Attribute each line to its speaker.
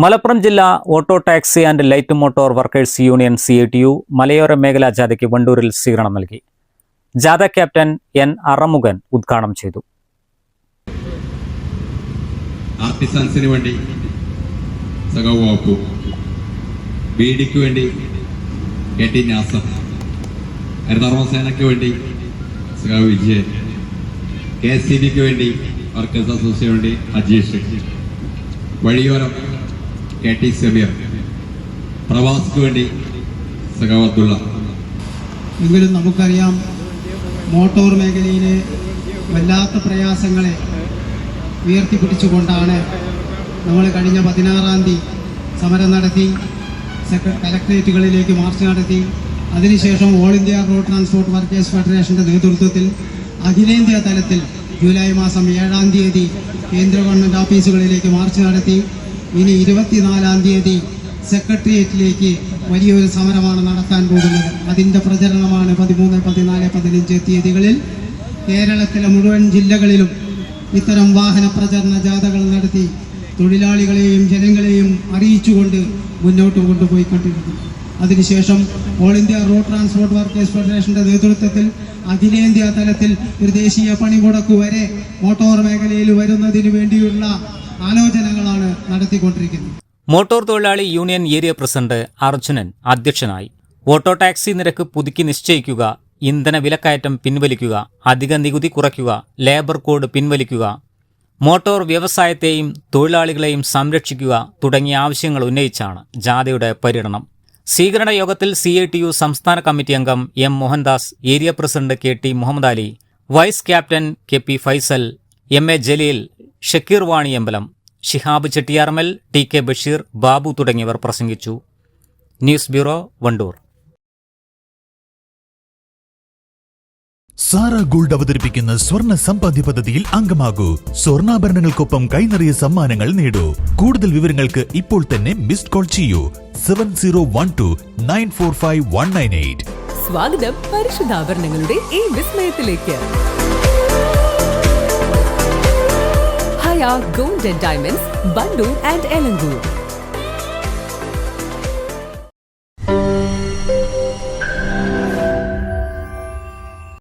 Speaker 1: മലപ്പുറം ജില്ലാ auto taxi and light motor workers union CITU മലയോര മേഖലാ ജാഥയ്ക്ക് വണ്ടൂരിൽ സ്വീകരണം നൽകി. ജാഥ ക്യാപ്റ്റൻ N. അറമുഖൻ ഉദ്ഘാടനം ചെയ്തു.
Speaker 2: ആർട്ടിസൻസിന് വേണ്ടി സഖാവു ബീഡിക്ക് വേണ്ടി KT നാസർ, ഹരിതകർമ്മസേനയ്ക്ക് വേണ്ടി സഖാവ് വിജയൻ, KSCBക്ക് വേണ്ടി വർക്കേഴ്സ് അസോസിയേഷന് വേണ്ടി അജീഷ്, വഴിയോരം KT സമീർ, പ്രവാസിക്ക് വേണ്ടി സഖാവ് അബ്ദുള്ള.
Speaker 3: എങ്കിലും നമുക്കറിയാം, മോട്ടോർ മേഖലയിലെ വല്ലാത്ത പ്രയാസങ്ങളെ ഉയർത്തിപ്പിടിച്ചുകൊണ്ടാണ് നമ്മൾ കഴിഞ്ഞ 16-ാം തീയതി സമരം നടത്തി, കലക്ട്രേറ്റുകളിലേക്ക് മാർച്ച് നടത്തി. അതിനുശേഷം all India road transport workers ഫെഡറേഷൻ്റെ നേതൃത്വത്തിൽ അഖിലേന്ത്യാ തലത്തിൽ ജൂലൈ മാസം 7-ാം തീയതി കേന്ദ്ര ഗവൺമെൻറ് ഓഫീസുകളിലേക്ക് മാർച്ച് നടത്തി. ഇനി 24-ാം തീയതി സെക്രട്ടേറിയറ്റിലേക്ക് വലിയൊരു സമരമാണ് നടത്താൻ പോകുന്നത്. അതിൻ്റെ പ്രചരണമാണ് 13, 14, 15 തീയതികളിൽ കേരളത്തിലെ മുഴുവൻ ജില്ലകളിലും ഇത്തരം വാഹന പ്രചരണ ജാഥകൾ നടത്തി തൊഴിലാളികളെയും ജനങ്ങളെയും അറിയിച്ചുകൊണ്ട് മുന്നോട്ട് കൊണ്ടുപോയിക്കൊണ്ടിരിക്കുന്നു. അതിനുശേഷം all India road transport workers ഫെഡറേഷൻ്റെ നേതൃത്വത്തിൽ അഖിലേന്ത്യാ തലത്തിൽ ഒരു ദേശീയ പണിമുടക്ക് വരെ മോട്ടോർ മേഖലയിൽ വരുന്നതിന് വേണ്ടിയുള്ള ആലോചനകളാണ് നടത്തിക്കൊണ്ടിരിക്കുന്നത്.
Speaker 1: മോട്ടോർ തൊഴിലാളി യൂണിയൻ ഏരിയ പ്രസിഡന്റ് അർജുനൻ അധ്യക്ഷനായി. ഓട്ടോ ടാക്സി നിരക്ക് പുതുക്കി നിശ്ചയിക്കുക, ഇന്ധന വിലക്കയറ്റം പിൻവലിക്കുക, അധിക നികുതി കുറയ്ക്കുക, ലേബർ കോഡ് പിൻവലിക്കുക, മോട്ടോർ വ്യവസായത്തെയും തൊഴിലാളികളെയും സംരക്ഷിക്കുക തുടങ്ങിയ ആവശ്യങ്ങൾ ഉന്നയിച്ചാണ് ജാഥയുടെ പര്യടനം. സ്വീകരണ യോഗത്തിൽ CITU സംസ്ഥാന കമ്മിറ്റി അംഗം M. Mohandas, area president KT Muhammad Ali, vice captain KP Faisal, MA Jaleel, Shakeer Vaniyambalam, Shihab Chettiyarmal, TK Basheer, Babu തുടങ്ങിയവർ പ്രസംഗിച്ചു. News bureau, Wandoor.
Speaker 4: Sara Gold അവതരിപ്പിക്കുന്ന സ്വർണ്ണ സമ്പാദ്യ പദ്ധതിയിൽ അംഗമാകൂ. സ്വർണ്ണാഭരണങ്ങൾക്കൊപ്പം കൈനിറിയ സമ്മാനങ്ങൾ നേടൂ. കൂടുതൽ വിവരങ്ങൾക്ക് ഇപ്പോൾ തന്നെ മിസ്ഡ് കോൾ ചെയ്യൂ 7012945198.
Speaker 5: സ്വാഗതം പരിശുദ്ധാഭരണങ്ങളുടെ ഈ വിസ്മയത്തിലേക്ക്. Haya gold and diamonds, Bandur and Elankur.